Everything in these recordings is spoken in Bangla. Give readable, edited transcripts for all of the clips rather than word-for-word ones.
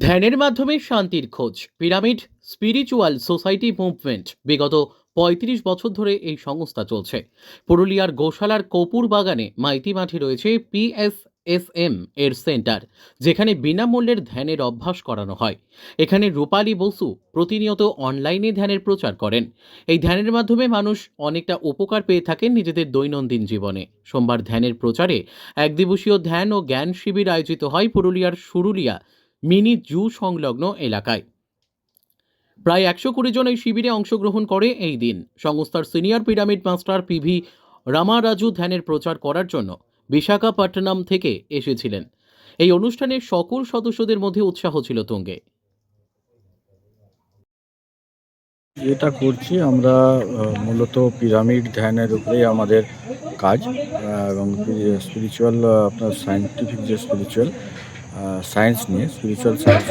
ধ্যানের মাধ্যমে শান্তির খোঁজ পিরামিড স্পিরিচুয়াল সোসাইটি মুভমেন্ট বিগত ৩৫ বছর ধরে এই সংস্থা চলছে। পুরুলিয়ার গোশালার কপুর বাগানে মাইতি মাঠে রয়েছে পিএসএসএম এর সেন্টার, যেখানে বিনামূল্যের ধ্যানের অভ্যাস করানো হয়। এখানে রূপালী বসু প্রতিনিয়ত অনলাইনে ধ্যানের প্রচার করেন। এই ধ্যানের মাধ্যমে মানুষ অনেকটা উপকার পেয়ে থাকেন নিজেদের দৈনন্দিন জীবনে। সোমবার ধ্যানের প্রচারে এক দিবসীয় ধ্যান ও জ্ঞান শিবির আয়োজিত হয় পুরুলিয়ার সুরুলিয়া মিনি জু সংলগ্ন এলাকায়। প্রায় ১২০ জন এই শিবিরে অংশগ্রহণ করে। এই দিন সংস্থার senior pyramid master PV Ramaraju ধ্যানের প্রচার করার জন্য বিশাখাপট্টনম থেকে এসেছিলেন। এই অনুষ্ঠানে সকল সদস্যদের মধ্যে উৎসাহ ছিল তুঙ্গে। যেটা করছি আমরা মূলত পিরামিড ধ্যানের উপরেই আমাদের কাজ, এবং স্পিরিচুয়াল আপনার সায়েন্টিফিক যে স্পিরিচুয়াল সায়েন্স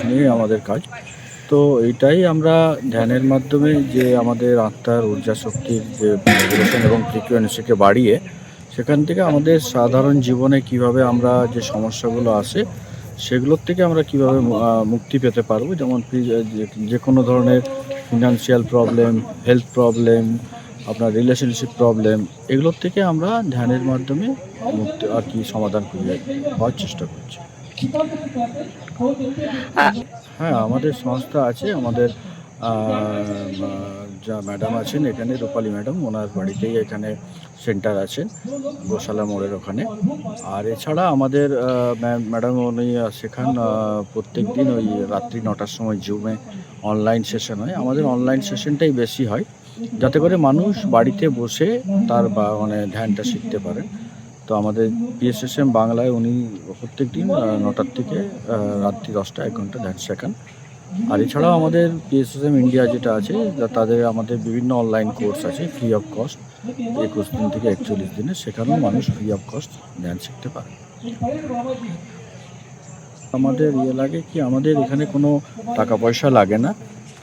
নিয়ে আমাদের কাজ। তো এইটাই আমরা ধ্যানের মাধ্যমে যে আমাদের আত্মার ঊর্জা শক্তির যে ভাইব্রেশন এবং ফ্রিকোয়েন্সিকে বাড়িয়ে সেখান থেকে আমাদের সাধারণ জীবনে কিভাবে আমরা যে সমস্যাগুলো আসে সেগুলোর থেকে আমরা কিভাবে মুক্তি পেতে পারবো। যেমন যে কোনো ধরনের ফিনান্সিয়াল প্রবলেম, হেলথ প্রবলেম, আপনার রিলেশনশিপ প্রবলেম, এগুলোর থেকে আমরা ধ্যানের মাধ্যমে মুক্তি সমাধান করে পাওয়ার চেষ্টা করছি। হ্যাঁ, আমাদের সংস্থা আছে। আমাদের যা ম্যাডাম আছেন এখানে, রূপালী ম্যাডাম, ওনার বাড়িতেই এখানে সেন্টার আছেন গোশালা মোড়ের ওখানে। আর এছাড়া আমাদের ম্যাডাম উনি শেখান প্রত্যেক দিন ওই রাত্রি ৯টার সময় জুমে অনলাইন সেশন হয়। আমাদের অনলাইন সেশনটাই বেশি হয়, যাতে করে মানুষ বাড়িতে বসে তার ধ্যানটা শিখতে পারে। তো আমাদের পিএসএসএম বাংলায় উনি প্রত্যেক দিন ৯টার থেকে রাত্রি ১০টা ১ ঘন্টা ধ্যান শেখান। আর এছাড়াও আমাদের পিএসএসএম ইন্ডিয়া যেটা আছে, তাদের আমাদের বিভিন্ন অনলাইন কোর্স আছে ফ্রি অফ কস্ট, ২১ দিন থেকে ৪১ দিনে, সেখানেও মানুষ ফ্রি অফ কস্ট ধ্যান শিখতে পারে। আমাদের লাগে কি, আমাদের এখানে কোনো টাকা পয়সা লাগে না,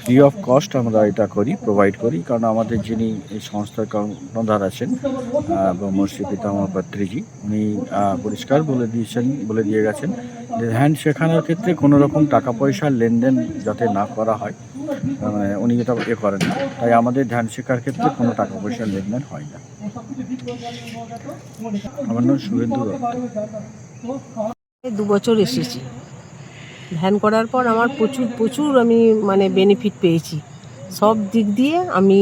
ফ্রি অফ কস্ট আমরা এটা প্রোভাইড করি। কারণ আমাদের যিনি এই সংস্থার কর্ণধার আছেন ব্রহ্মশ্রী পিতামহ পাত্রীজি, উনি পরিষ্কার বলে দিয়ে গেছেন যে ধ্যান শেখানোর ক্ষেত্রে কোনো রকম টাকা পয়সার লেনদেন যাতে না করা হয়, উনি এটা করেন না। তাই আমাদের ধ্যান শেখার ক্ষেত্রে কোনো টাকা পয়সার লেনদেন হয় না। আমার নাম শুভেন্দু দত্ত। ২ বছর এসেছি। ধ্যান করার পর আমার প্রচুর আমি বেনিফিট পেয়েছি। সব দিক দিয়ে আমি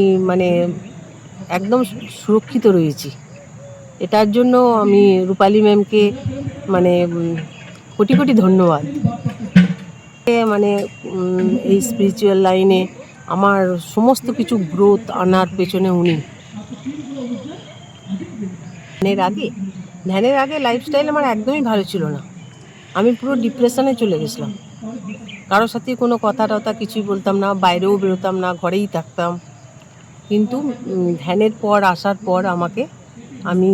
একদম সুরক্ষিত রয়েছি। এটার জন্য আমি রূপালী ম্যামকে কোটি কোটি ধন্যবাদ। এই স্পিরিচুয়াল লাইনে আমার সমস্ত কিছু গ্রোথ আনার পেছনে উনি। ধ্যানের আগে লাইফস্টাইল আমার একদমই ভালো ছিল না। আমি পুরো ডিপ্রেশনে চলে গেছিলাম। কারোর সাথে কোনো কথা টথা কিছুই বলতাম না, বাইরেও বেরোতাম না, ঘরেই থাকতাম। কিন্তু ধ্যানের পর আসার পর আমি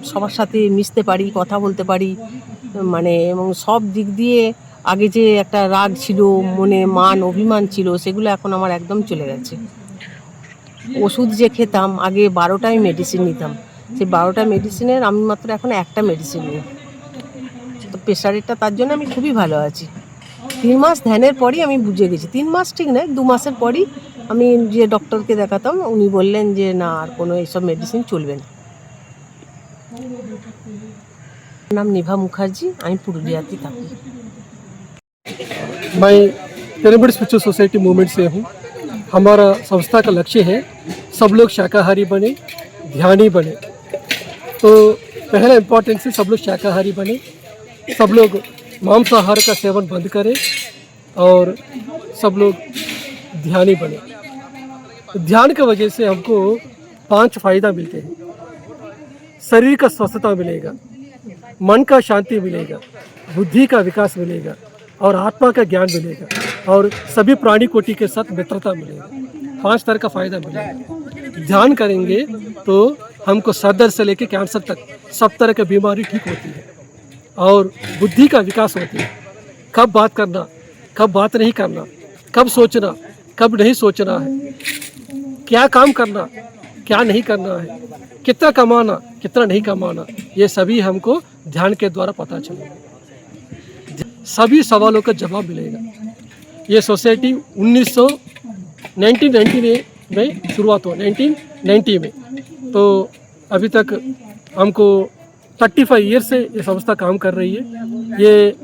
সবার সাথে মিশতে পারি, কথা বলতে পারি, এবং সব দিক দিয়ে আগে যে একটা রাগ ছিল, মনে মান অভিমান ছিল, সেগুলো এখন আমার একদম চলে গেছে। ওষুধ যে খেতাম, আগে 12টাই মেডিসিন নিতাম, সেই 12টা মেডিসিনের আমি মাত্র এখন একটা মেডিসিন নিই। তো প্রেশারেরটা, তার জন্য আমি খুবই ভালো আছি। 3 মাস ধ্যানের পরই আমি বুঝে গেছি, 3 মাস ঠিক নয়, 2 মাসের পরই আমি যে ডক্টরকে দেখাতাম, উনি বললেন যে না, আর কোনো এইসব মেডিসিন চলবে না। নাম নিভা মুখার্জি, আমি পুরুলিয়াতে থাকি। मैं पिरामिड स्पिरिचुअल सोसाइटी मूवमेंट से हूँ। हमारा संस्था का लक्ष्य है सब लोग शाकाहारी बने, ध्यानी बने। तो पहला इम्पोर्टेंस है सब लोग शाकाहारी बने, सब लोग मांसाहार का सेवन बंद करें और सब लोग ध्यानी बने। ध्यान की वजह से हमको 5 फ़ायदा मिलते हैं। शरीर का स्वस्थता मिलेगा, मन का शांति मिलेगा, बुद्धि का विकास मिलेगा और आत्मा का ज्ञान मिलेगा, और सभी प्राणी कोटि के साथ मित्रता मिलेगा। 5 तरह का फ़ायदा मिलेगा। ध्यान करेंगे तो हमको सर से लेकर कैंसर तक सब तरह की बीमारी ठीक होती है, और बुद्धि का विकास होती है। कब बात करना, कब बात नहीं करना, कब सोचना, कब नहीं सोचना है, क्या काम करना, क्या नहीं करना है, कितना कमाना, कितना नहीं कमाना, ये सभी हमको ध्यान के द्वारा पता चलेगा। सभी सवालों का जवाब मिलेगा। ये सोसाइटी 1990 में शुरुआत हुआ, 1990 में। तो अभी तक हमको 35 ईयर से ये संस्था काम कर रही है। ये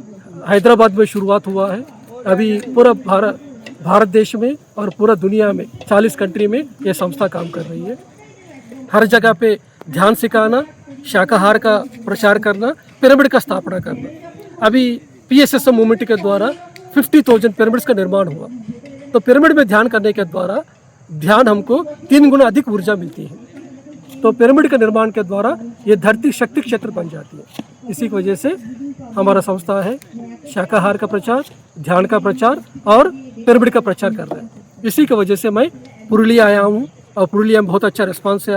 हैदराबाद में शुरुआत हुआ है, अभी पूरा भारत देश में और पूरा दुनिया में 40 कंट्री में ये संस्था काम कर रही है। हर जगह पे ध्यान सिखाना, शाकाहार का प्रचार करना, पिरामिड का स्थापना करना। अभी PSSM मूवमेंट के द्वारा 50,000 पिरामिड्स का निर्माण हुआ। तो पिरामिड में ध्यान करने के द्वारा ध्यान हमको 3 गुना अधिक ऊर्जा मिलती है। तो पिरामिड के निर्माण के द्वारा ये धरती शक्ति क्षेत्र बन जाती है। इसी की वजह से हमारा संस्था है शाकाहार का प्रचार, ध्यान का प्रचार और पिरामिड का प्रचार कर रहा है। इसी की वजह से मैं पुरुलिया आया हूँ और पुरुलिया में बहुत अच्छा रिस्पांस है।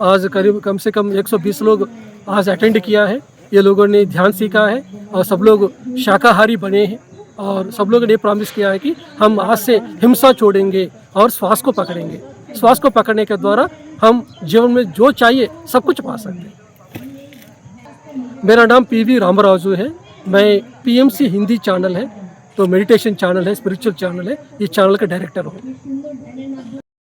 आज करीब कम से कम 120 लोग आज अटेंड किया है। ये लोगों ने ध्यान सीखा है और सब लोग शाकाहारी बने हैं और सब लोगों ने प्रॉमिस किया है कि हम आज से हिंसा छोड़ेंगे और श्वास को पकड़ेंगे। श्वास को पकड़ने के द्वारा हम जीवन में जो चाहिए सब कुछ पा सकते हैं। मेरा नाम PV रामराजू है। मैं PMC हिंदी चैनल है, तो मेडिटेशन चैनल है, स्पिरिचुअल चैनल है, इस चैनल का डायरेक्टर हूँ।